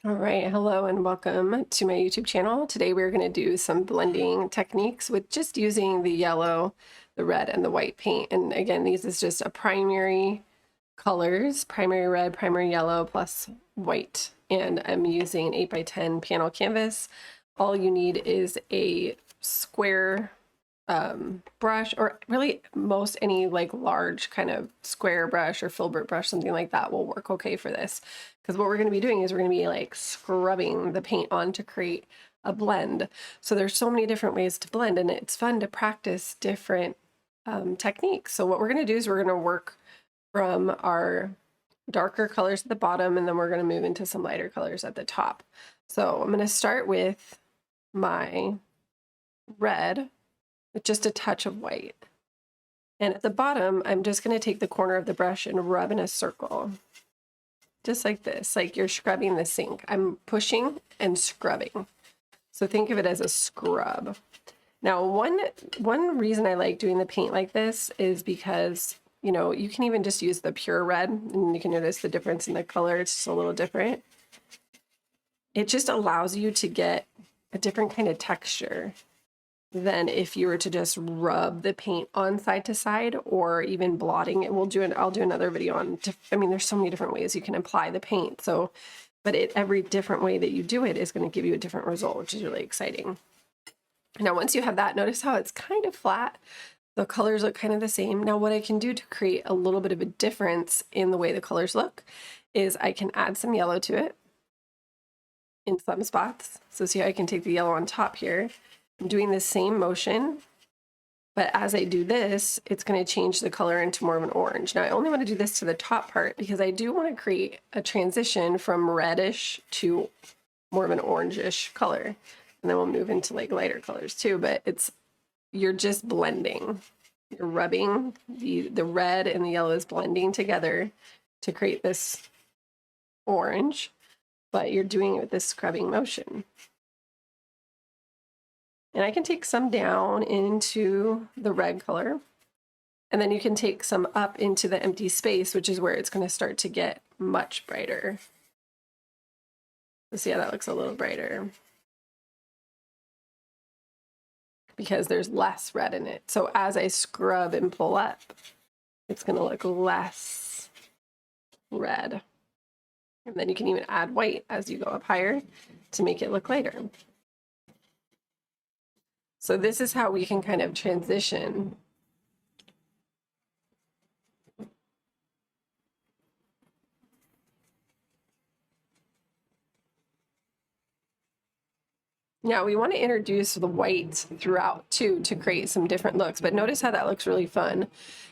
All right, hello and welcome to my YouTube channel. Today we're going to do some blending techniques with just using the yellow, the red, and the white paint. And again, these is just a primary colors, primary red, primary yellow, plus white. And I'm using an 8x10 panel canvas. All you need is a square brush, or really most any like large kind of square brush or filbert brush, something like that will work okay for this. Because what we're going to be doing is we're going to be like scrubbing the paint on to create a blend. So there's so many different ways to blend, and it's fun to practice different techniques. So what we're going to do is we're going to work from our darker colors at the bottom, and then we're going to move into some lighter colors at the top. So I'm going to start with my red with just a touch of white. And at the bottom, I'm just going to take the corner of the brush and rub in a circle. Just like this, like you're scrubbing the sink. I'm pushing and scrubbing. So think of it as a scrub. Now, one reason I like doing the paint like this is because, you know, you can even just use the pure red and you can notice the difference in the color. It's just a little different. It just allows you to get a different kind of texture than if you were to just rub the paint on side to side or even blotting it. I'll do another video on, I mean, there's so many different ways you can apply the paint. So, but every different way that you do it is going to give you a different result, which is really exciting. Now, once you have that, notice how it's kind of flat. The colors look kind of the same. Now, what I can do to create a little bit of a difference in the way the colors look is I can add some yellow to it in some spots. So see how I can take the yellow on top here. I'm doing the same motion, but as I do this, it's going to change the color into more of an orange. Now, I only want to do this to the top part because I do want to create a transition from reddish to more of an orangish color. And then we'll move into like lighter colors too, but you're just blending. You're rubbing the red and the yellow is blending together to create this orange, but you're doing it with this scrubbing motion. And I can take some down into the red color, and then you can take some up into the empty space, which is where it's going to start to get much brighter. Let's see how that looks a little brighter because there's less red in it. So as I scrub and pull up, it's going to look less red. And then you can even add white as you go up higher to make it look lighter. So this is how we can kind of transition. Now we want to introduce the white throughout too to create some different looks, but notice how that looks really fun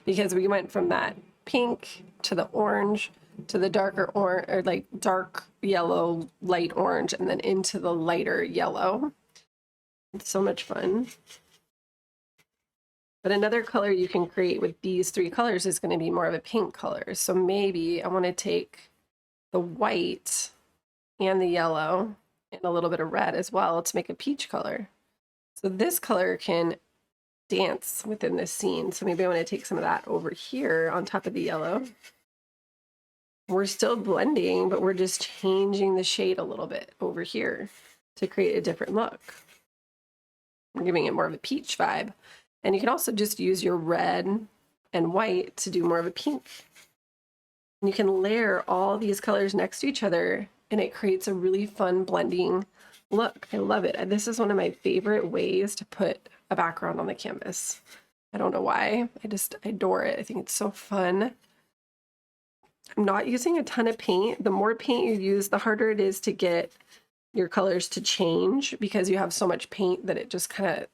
because we went from that pink to the orange to the darker orange, or like dark yellow, light orange, and then into the lighter yellow. It's so much fun. But another color you can create with these three colors is going to be more of a pink color. So maybe I want to take the white and the yellow and a little bit of red as well to make a peach color. So this color can dance within this scene. So maybe I want to take some of that over here on top of the yellow. We're still blending, but we're just changing the shade a little bit over here to create a different look. We're giving it more of a peach vibe. And you can also just use your red and white to do more of a pink. And you can layer all these colors next to each other, and it creates a really fun blending look. I love it. This is one of my favorite ways to put a background on the canvas. I don't know why. I just adore it. I think it's so fun. I'm not using a ton of paint. The more paint you use, the harder it is to get your colors to change because you have so much paint that it just kind of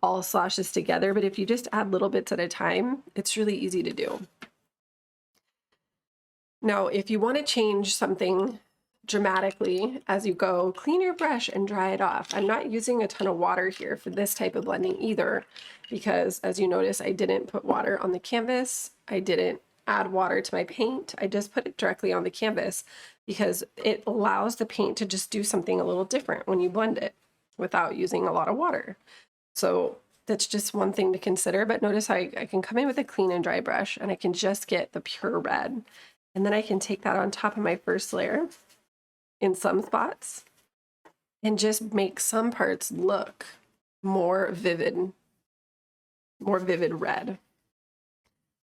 all sloshes together. But if you just add little bits at a time, it's really easy to do. Now, if you want to change something dramatically as you go, clean your brush and dry it off. I'm not using a ton of water here for this type of blending either, because as you notice, I didn't put water on the canvas. I didn't add water to my paint. I just put it directly on the canvas because it allows the paint to just do something a little different when you blend it without using a lot of water. So that's just one thing to consider. But notice how I can come in with a clean and dry brush and I can just get the pure red. And then I can take that on top of my first layer in some spots and just make some parts look more vivid red.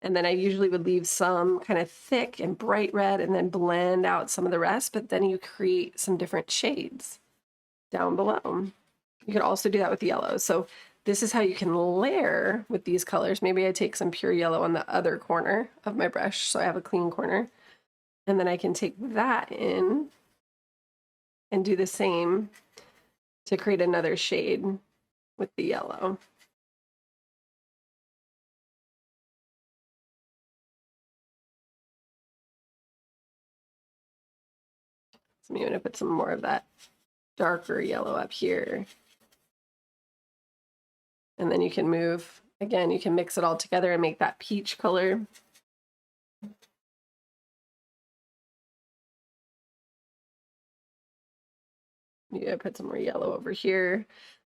And then I usually would leave some kind of thick and bright red and then blend out some of the rest, but then you create some different shades down below. You could also do that with yellow. So this is how you can layer with these colors. Maybe I take some pure yellow on the other corner of my brush so I have a clean corner. And then I can take that in and do the same to create another shade with the yellow. So I'm going to put some more of that darker yellow up here. And then you can move, again, you can mix it all together and make that peach color. You put some more yellow over here.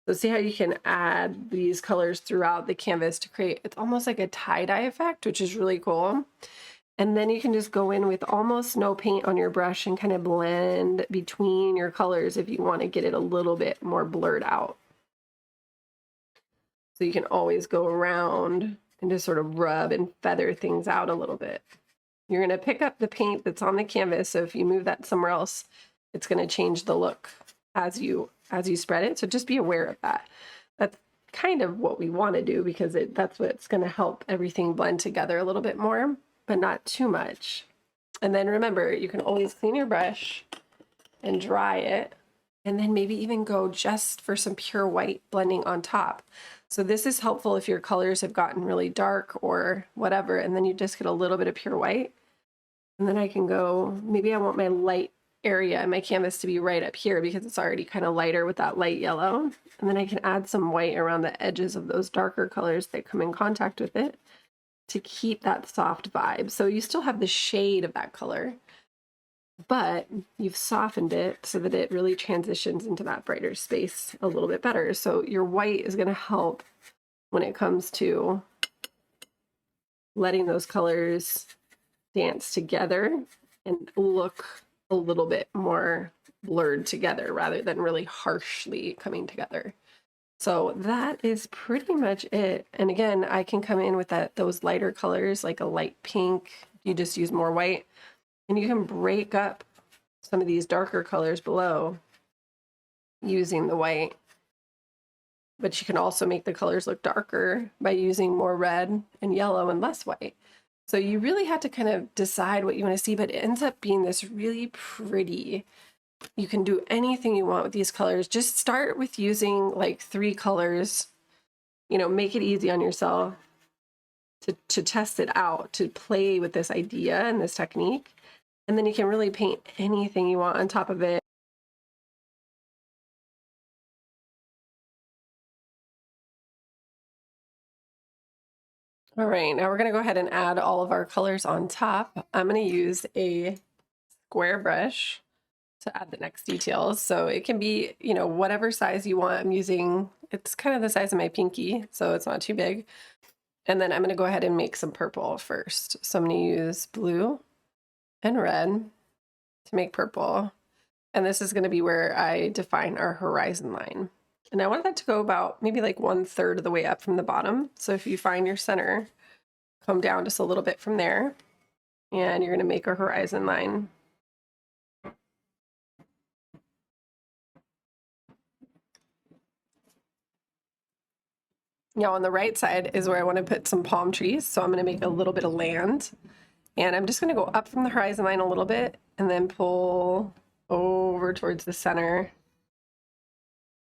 So see how you can add these colors throughout the canvas to create, it's almost like a tie-dye effect, which is really cool. And then you can just go in with almost no paint on your brush and kind of blend between your colors if you want to get it a little bit more blurred out. So you can always go around and just sort of rub and feather things out a little bit. You're going to pick up the paint that's on the canvas, so if you move that somewhere else, it's going to change the look as you spread it. So just be aware of that. That's kind of what we want to do because that's what's going to help everything blend together a little bit more, but not too much. And then remember, you can always clean your brush and dry it, and then maybe even go just for some pure white blending on top. So this is helpful if your colors have gotten really dark or whatever, and then you just get a little bit of pure white. And then I can go, maybe I want my light area in my canvas to be right up here because it's already kind of lighter with that light yellow. And then I can add some white around the edges of those darker colors that come in contact with it to keep that soft vibe. So you still have the shade of that color, but you've softened it so that it really transitions into that brighter space a little bit better. So your white is going to help when it comes to letting those colors dance together and look a little bit more blurred together rather than really harshly coming together. So that is pretty much it. And again, I can come in with those lighter colors like a light pink. You just use more white. And you can break up some of these darker colors below using the white. But you can also make the colors look darker by using more red and yellow and less white. So you really have to kind of decide what you want to see, but it ends up being this really pretty. You can do anything you want with these colors. Just start with using like 3 colors, you know, make it easy on yourself to test it out, to play with this idea and this technique. And then you can really paint anything you want on top of it. All right, now we're going to go ahead and add all of our colors on top. I'm going to use a square brush to add the next details. So it can be, you know, whatever size you want. I'm using, it's kind of the size of my pinky, so it's not too big. And then I'm going to go ahead and make some purple first. So I'm going to use blue and red to make purple. And this is going to be where I define our horizon line. And I want that to go about maybe like 1/3 of the way up from the bottom. So if you find your center, come down just a little bit from there, and you're going to make a horizon line. Now on the right side is where I want to put some palm trees. So I'm going to make a little bit of land, and I'm just going to go up from the horizon line a little bit and then pull over towards the center.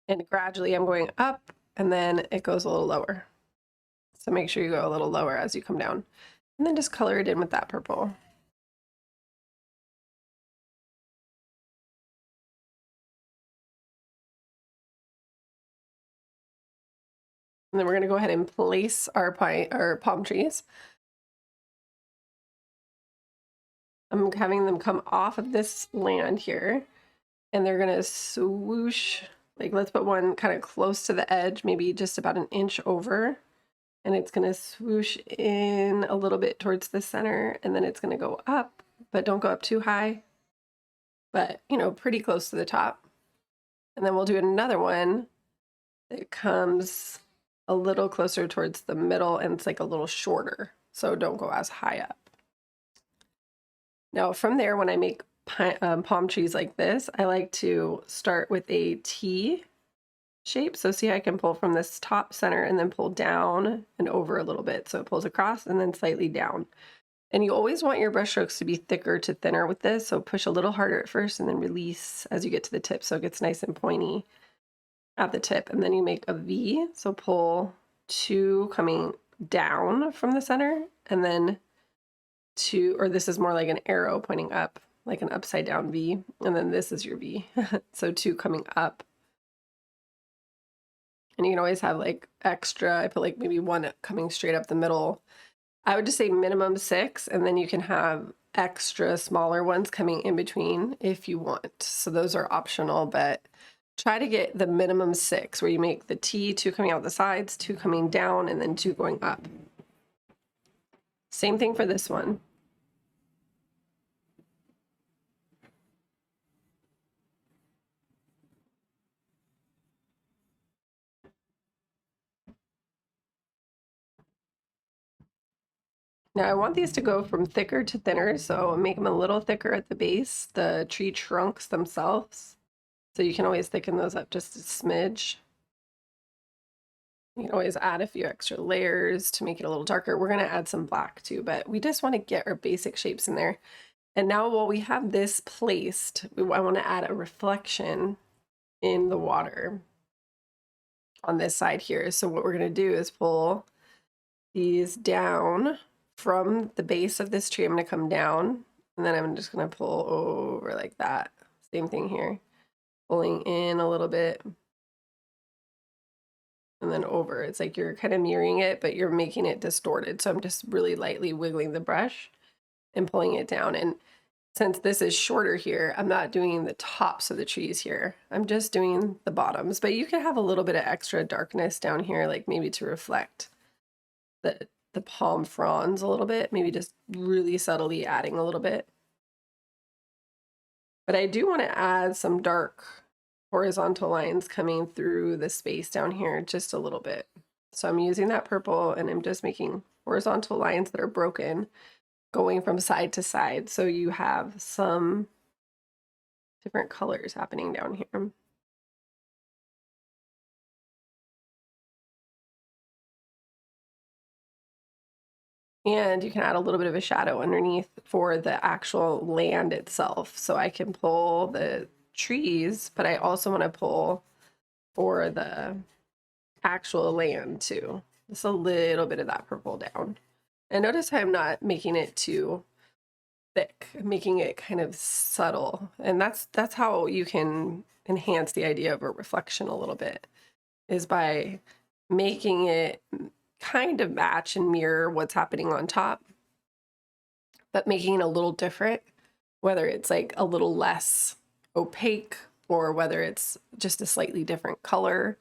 And gradually I'm going up, and then it goes a little lower. So make sure you go a little lower as you come down, and then just color it in with that purple. And then we're going to go ahead and place our palm trees. I'm having them come off of this land here, and they're going to swoosh. Like, let's put one kind of close to the edge, maybe just about an inch over. And it's going to swoosh in a little bit towards the center, and then it's going to go up, but don't go up too high. but you know, pretty close to the top. And then we'll do another one that comes a little closer towards the middle and it's like a little shorter. So don't go as high up. Now from there, when I make palm trees like this, I like to start with a T shape. So see, I can pull from this top center and then pull down and over a little bit. So it pulls across and then slightly down. And you always want your brush strokes to be thicker to thinner with this. So push a little harder at first and then release as you get to the tip. So it gets nice and pointy at the tip. And then you make a V. So pull 2 coming down from the center and then 2, or this is more like an arrow pointing up, like an upside down V. And then this is your V. So 2 coming up. And you can always have like extra, I put like maybe 1 coming straight up the middle. I would just say minimum 6, and then you can have extra smaller ones coming in between if you want. So those are optional, but try to get the minimum 6 where you make the T, 2 coming out the sides, 2 coming down, and then 2 going up. Same thing for this one. Now I want these to go from thicker to thinner, so make them a little thicker at the base, the tree trunks themselves. So you can always thicken those up just a smidge. You can always add a few extra layers to make it a little darker. We're gonna add some black too, but we just wanna get our basic shapes in there. And now while we have this placed, I wanna add a reflection in the water on this side here. So what we're gonna do is pull these down from the base of this tree. I'm gonna come down and then I'm just gonna pull over like that. Same thing here, pulling in a little bit and then over. It's like you're kind of mirroring it, but you're making it distorted. So I'm just really lightly wiggling the brush and pulling it down. And since this is shorter here, I'm not doing the tops of the trees here. I'm just doing the bottoms, but you can have a little bit of extra darkness down here, like maybe to reflect the palm fronds a little bit, maybe just really subtly adding a little bit. But I do want to add some dark horizontal lines coming through the space down here just a little bit. So I'm using that purple and I'm just making horizontal lines that are broken going from side to side. So you have some different colors happening down here. And you can add a little bit of a shadow underneath for the actual land itself. So I can pull the trees, but I also want to pull for the actual land too. Just a little bit of that purple down. And notice how I'm not making it too thick, making it kind of subtle. And that's how you can enhance the idea of a reflection a little bit, is by making it kind of match and mirror what's happening on top, but making it a little different, whether it's like a little less opaque or whether it's just a slightly different color.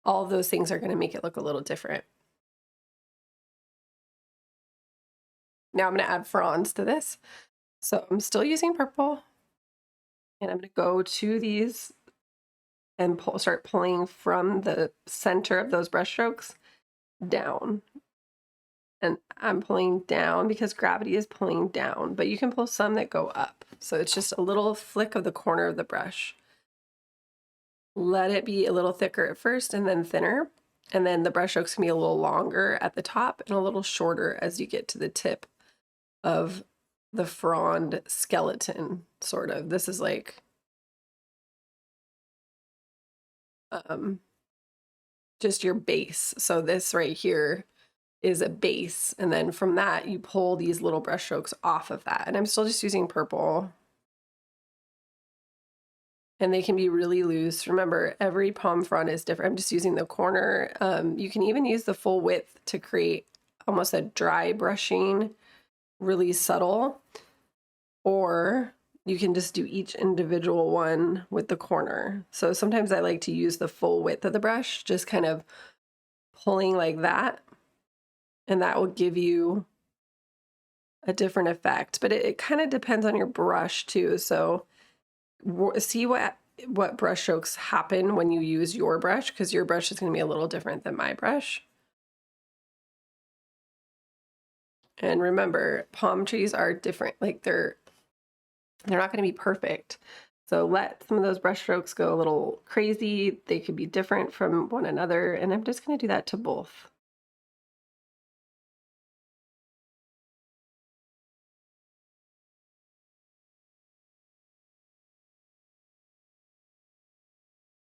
All of those things are going to make it look a little different. Now I'm going to add fronds to this. So I'm still using purple and I'm going to go to these and start pulling from the center of those brush strokes down. And I'm pulling down because gravity is pulling down, but you can pull some that go up. So it's just a little flick of the corner of the brush. Let it be a little thicker at first and then thinner. And then the brush strokes can be a little longer at the top and a little shorter as you get to the tip of the frond skeleton, sort of. This is like just your base. So this right here is a base, and then from that you pull these little brush strokes off of that. And I'm still just using purple, and they can be really loose. Remember, every palm frond is different. I'm just using the corner. You can even use the full width to create almost a dry brushing, really subtle, or you can just do each individual one with the corner. So sometimes I like to use the full width of the brush, just kind of pulling like that, and that will give you a different effect. But it kind of depends on your brush too. So see what brush strokes happen when you use your brush, because your brush is going to be a little different than my brush. And remember, palm trees are different. Like they're not going to be perfect. So let some of those brush strokes go a little crazy. They could be different from one another. And I'm just going to do that to both.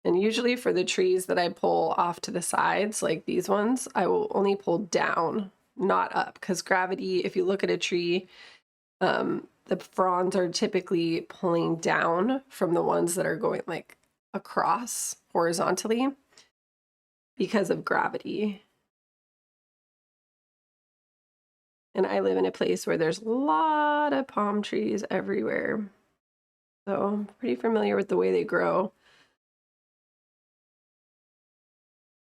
And usually for the trees that I pull off to the sides, like these ones, I will only pull down, not up, because gravity, if you look at a tree, the fronds are typically pulling down from the ones that are going like across horizontally because of gravity. And I live in a place where there's a lot of palm trees everywhere. So I'm pretty familiar with the way they grow.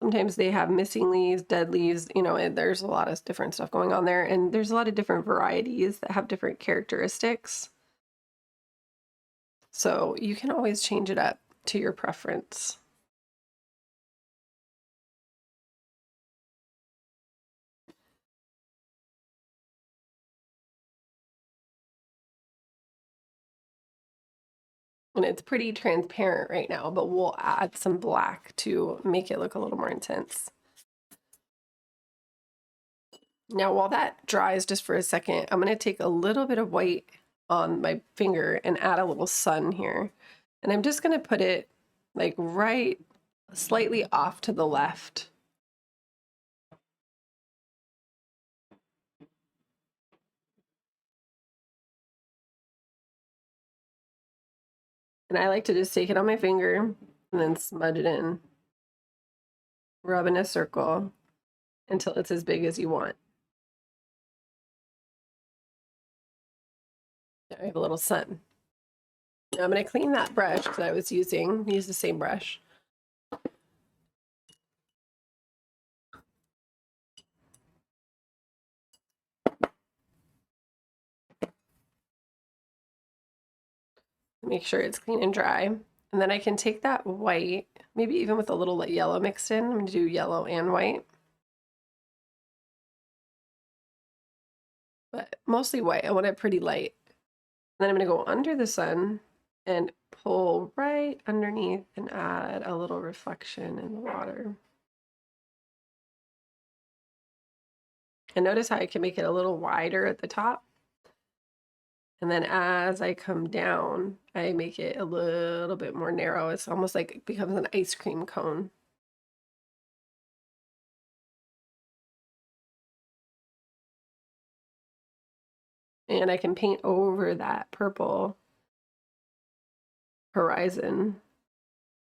Sometimes they have missing leaves, dead leaves, you know, and there's a lot of different stuff going on there. And there's a lot of different varieties that have different characteristics. So you can always change it up to your preference. And it's pretty transparent right now, but we'll add some black to make it look a little more intense. Now, while that dries just for a second, I'm going to take a little bit of white on my finger and add a little sun here. And I'm just going to put it like right slightly off to the left. And I like to just take it on my finger and then smudge it in. Rub in a circle until it's as big as you want. Now I have a little sun. Now I'm going to clean that brush that I was using. Use the same brush. Make sure it's clean and dry. And then I can take that white, maybe even with a little yellow mixed in. I'm going to do yellow and white. But mostly white. I want it pretty light. And then I'm going to go under the sun and pull right underneath and add a little reflection in the water. And notice how I can make it a little wider at the top. And then as I come down, I make it a little bit more narrow. It's almost like it becomes an ice cream cone. And I can paint over that purple horizon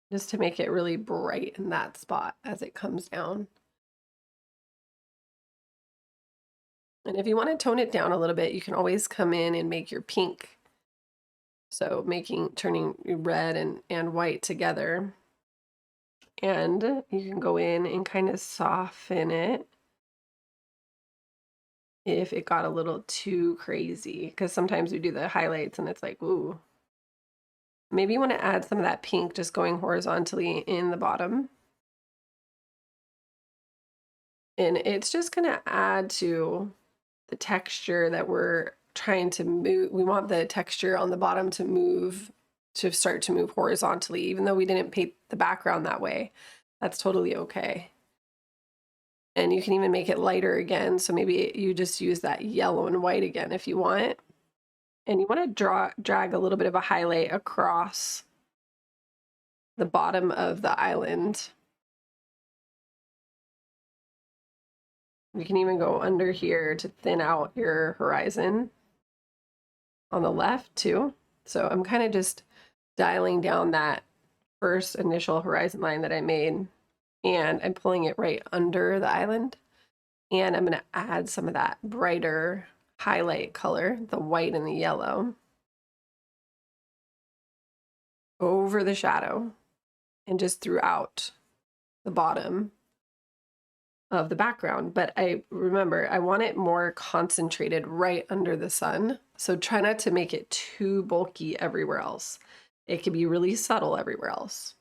just to make it really bright in that spot as it comes down. And if you want to tone it down a little bit, you can always come in and make your pink. So turning red and white together. And you can go in and kind of soften it if it got a little too crazy, because sometimes we do the highlights and it's like, ooh. Maybe you want to add some of that pink just going horizontally in the bottom. And it's just going to add to the texture that we're trying to move. We want the texture on the bottom to move, to start to move horizontally, even though we didn't paint the background that way. That's totally okay. And you can even make it lighter again. So maybe you just use that yellow and white again if you want. And you want to drag a little bit of a highlight across the bottom of the island. You can even go under here to thin out your horizon on the left too. So I'm kind of just dialing down that first initial horizon line that I made, and I'm pulling it right under the island. And I'm going to add some of that brighter highlight color, the white and the yellow, over the shadow and just throughout the bottom of the background. But I want it more concentrated right under the sun. So try not to make it too bulky everywhere else. it can be really subtle everywhere else,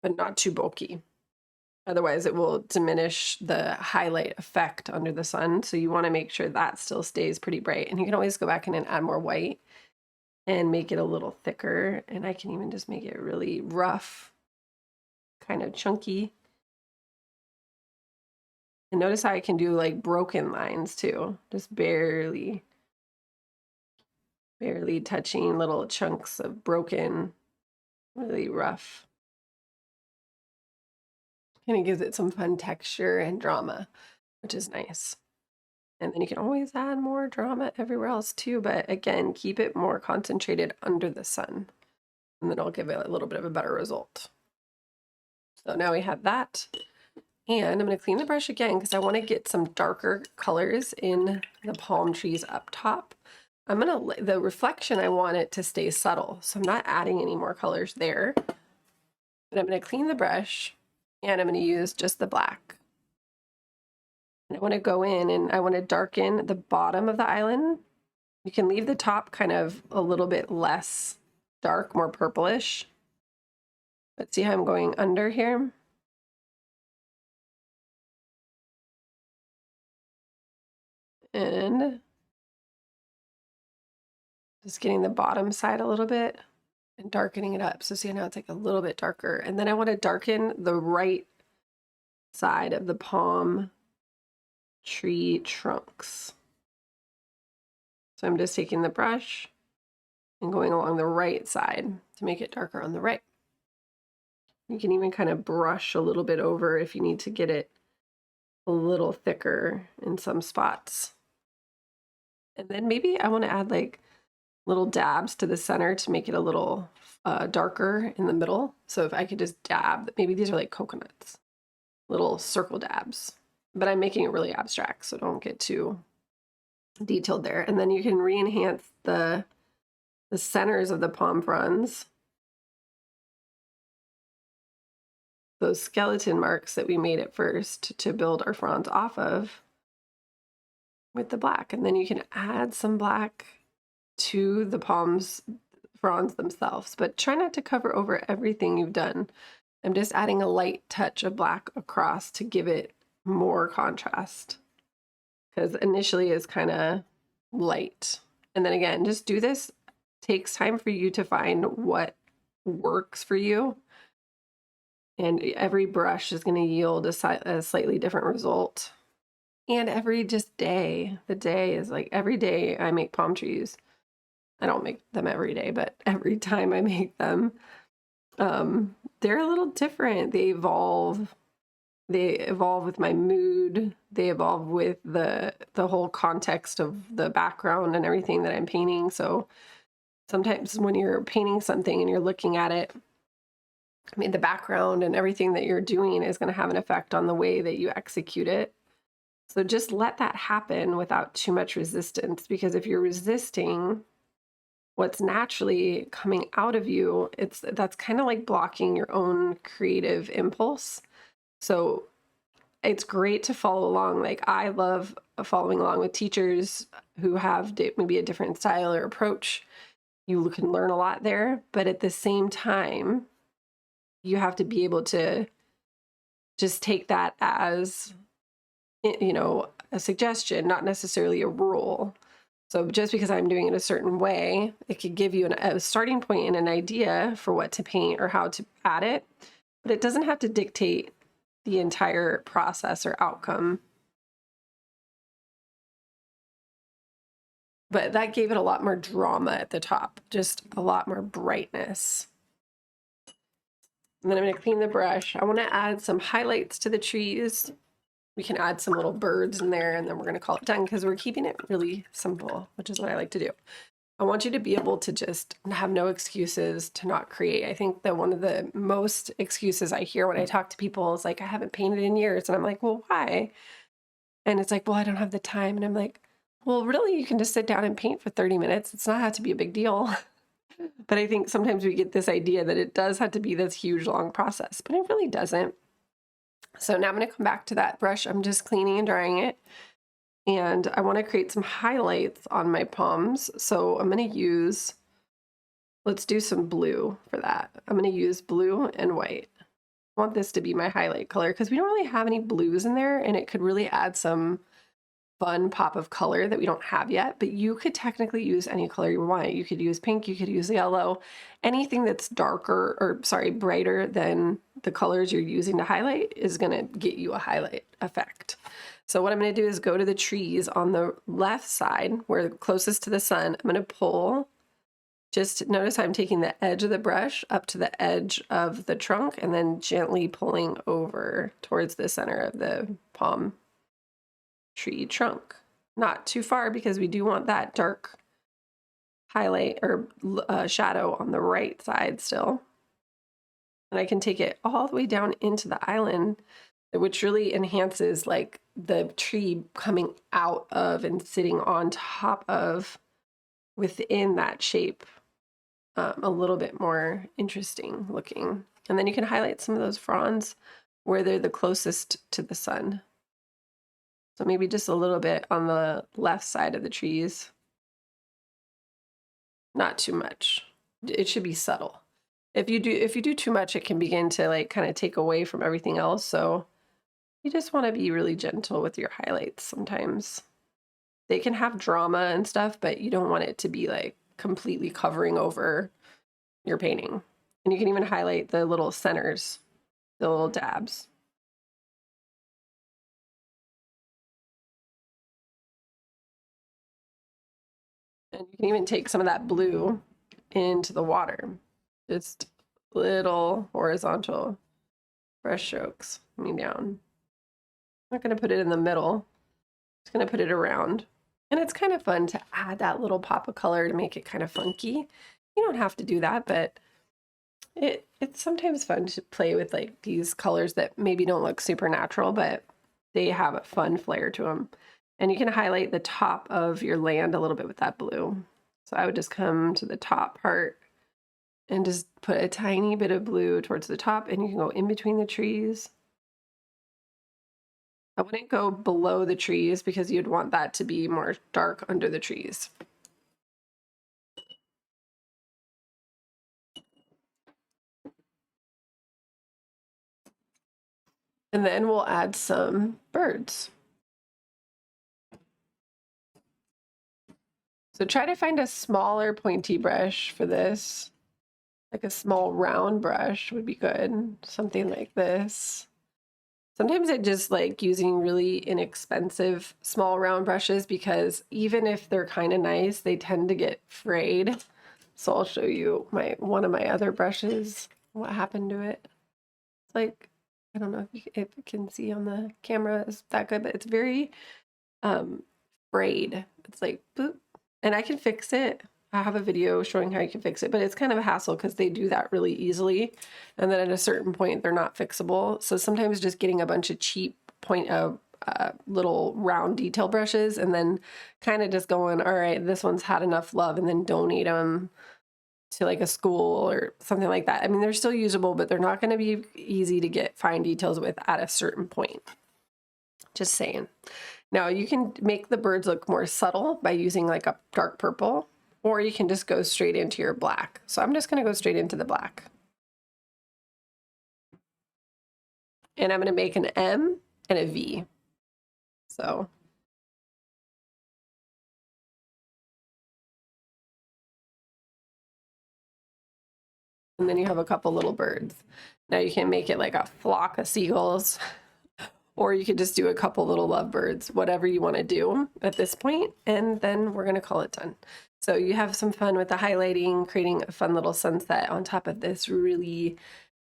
but not too bulky. Otherwise, it will diminish the highlight effect under the sun. So you want to make sure that still stays pretty bright. And you can always go back in and add more white and make it a little thicker. And I can even just make it really rough, kind of chunky. And notice how I can do like broken lines too, just barely touching little chunks of broken, really rough. And it gives it some fun texture and drama, which is nice. And then you can always add more drama everywhere else too, but again, keep it more concentrated under the sun, and then it'll give it a little bit of a better result. So now we have that. And I'm going to clean the brush again because I want to get some darker colors in the palm trees up top. The reflection, I want it to stay subtle, so I'm not adding any more colors there. But I'm going to clean the brush, and I'm going to use just the black. And I want to go in and I want to darken the bottom of the island. You can leave the top kind of a little bit less dark, more purplish. But see how I'm going under here? And just getting the bottom side a little bit and darkening it up. So see now it's like a little bit darker. And then I want to darken the right side of the palm tree trunks. So I'm just taking the brush and going along the right side to make it darker on the right. You can even kind of brush a little bit over if you need to get it a little thicker in some spots. And then maybe I want to add like little dabs to the center to make it a little darker in the middle. So if I could just dab, maybe these are like coconuts, little circle dabs, but I'm making it really abstract, so don't get too detailed there. And then you can re-enhance the centers of the palm fronds, those skeleton marks that we made at first to build our fronds off of, with the black. And then you can add some black to the palms fronds themselves, but try not to cover over everything you've done. I'm just adding a light touch of black across to give it more contrast, because initially it's kind of light. And then again, just do this. Takes time for you to find what works for you. And every brush is going to yield a slightly different result. And every just day, the day is like every day I make palm trees. I don't make them every day, but every time I make them, they're a little different. They evolve. They evolve with my mood. They evolve with the whole context of the background and everything that I'm painting. So sometimes when you're painting something and you're looking at it, I mean, the background and everything that you're doing is going to have an effect on the way that you execute it. So just let that happen without too much resistance, because if you're resisting what's naturally coming out of you, that's kind of like blocking your own creative impulse. So it's great to follow along. Like I love following along with teachers who have maybe a different style or approach. You can learn a lot there, but at the same time, you have to be able to just take that as, you know, a suggestion, not necessarily a rule. So just because I'm doing it a certain way, it could give you a starting point and an idea for what to paint or how to add it, but it doesn't have to dictate the entire process or outcome. But that gave it a lot more drama at the top, just a lot more brightness. And then I'm going to clean the brush. I want to add some highlights to the trees. We can add some little birds in there, and then we're going to call it done because we're keeping it really simple, which is what I like to do. I want you to be able to just have no excuses to not create. I think that one of the most excuses I hear when I talk to people is like, I haven't painted in years. And I'm like, well, why? And it's like, well, I don't have the time. And I'm like, well, really, you can just sit down and paint for 30 minutes. It's not have to be a big deal. But I think sometimes we get this idea that it does have to be this huge, long process, but it really doesn't. So now I'm going to come back to that brush. I'm just cleaning and drying it. And I want to create some highlights on my palms. So I'm going to use Let's do some blue for that. I'm going to use blue and white. I want this to be my highlight color because we don't really have any blues in there, and it could really add some fun pop of color that we don't have yet. But you could technically use any color you want. You could use pink, you could use yellow, anything that's darker, or sorry, brighter than the colors you're using to highlight is going to get you a highlight effect. So what I'm going to do is go to the trees on the left side, where closest to the sun. I'm going to pull. Just notice I'm taking the edge of the brush up to the edge of the trunk and then gently pulling over towards the center of the palm tree trunk. Not too far, because we do want that dark highlight or shadow on the right side still. And I can take it all the way down into the island, which really enhances like the tree coming out of and sitting on top of within that shape. A little bit more interesting looking. And then you can highlight some of those fronds where they're the closest to the sun. So maybe just a little bit on the left side of the trees. Not too much. It should be subtle. If you do too much, it can begin to like kind of take away from everything else. So you just want to be really gentle with your highlights sometimes. They can have drama and stuff, but you don't want it to be like completely covering over your painting. And you can even highlight the little centers, the little dabs. And you can even take some of that blue into the water. Just little horizontal brush strokes coming down. I'm not going to put it in the middle. Just going to put it around. And it's kind of fun to add that little pop of color to make it kind of funky. You don't have to do that, but it's sometimes fun to play with like these colors that maybe don't look super natural, but they have a fun flair to them. And you can highlight the top of your land a little bit with that blue. So I would just come to the top part and just put a tiny bit of blue towards the top, and you can go in between the trees. I wouldn't go below the trees because you'd want that to be more dark under the trees. And then we'll add some birds. So try to find a smaller pointy brush for this. Like a small round brush would be good. Something like this. Sometimes I just like using really inexpensive small round brushes because even if they're kind of nice, they tend to get frayed. So I'll show you one of my other brushes, what happened to it. It's like, I don't know if you can see on the camera is that good, but it's very frayed. It's like, boop. And I can fix it. I have a video showing how you can fix it, but it's kind of a hassle because they do that really easily. And then at a certain point, they're not fixable. So sometimes just getting a bunch of cheap little round detail brushes and then kind of just going, all right, this one's had enough love, and then donate them to like a school or something like that. I mean, they're still usable, but they're not going to be easy to get fine details with at a certain point. Just saying. Now you can make the birds look more subtle by using like a dark purple, or you can just go straight into your black. So I'm just going to go straight into the black. And I'm going to make an M and a V. So and then you have a couple little birds. Now you can make it like a flock of seagulls, or you could just do a couple little lovebirds, whatever you want to do at this point, and then we're going to call it done. So you have some fun with the highlighting, creating a fun little sunset on top of this really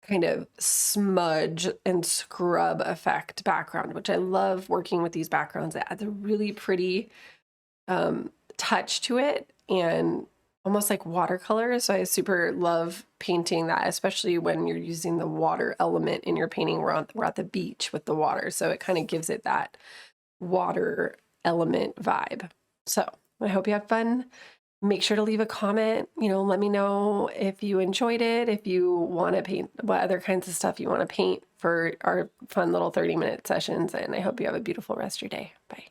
kind of smudge and scrub effect background, which I love working with these backgrounds. It adds a really pretty touch to it and almost like watercolor. So I super love painting that, especially when you're using the water element in your painting. We're at the beach with the water, so it kind of gives it that water element vibe. So I hope you have fun. Make sure to leave a comment, let me know if you enjoyed it, if you want to paint, what other kinds of stuff you want to paint for our fun little 30-minute sessions. And I hope you have a beautiful rest of your day. Bye.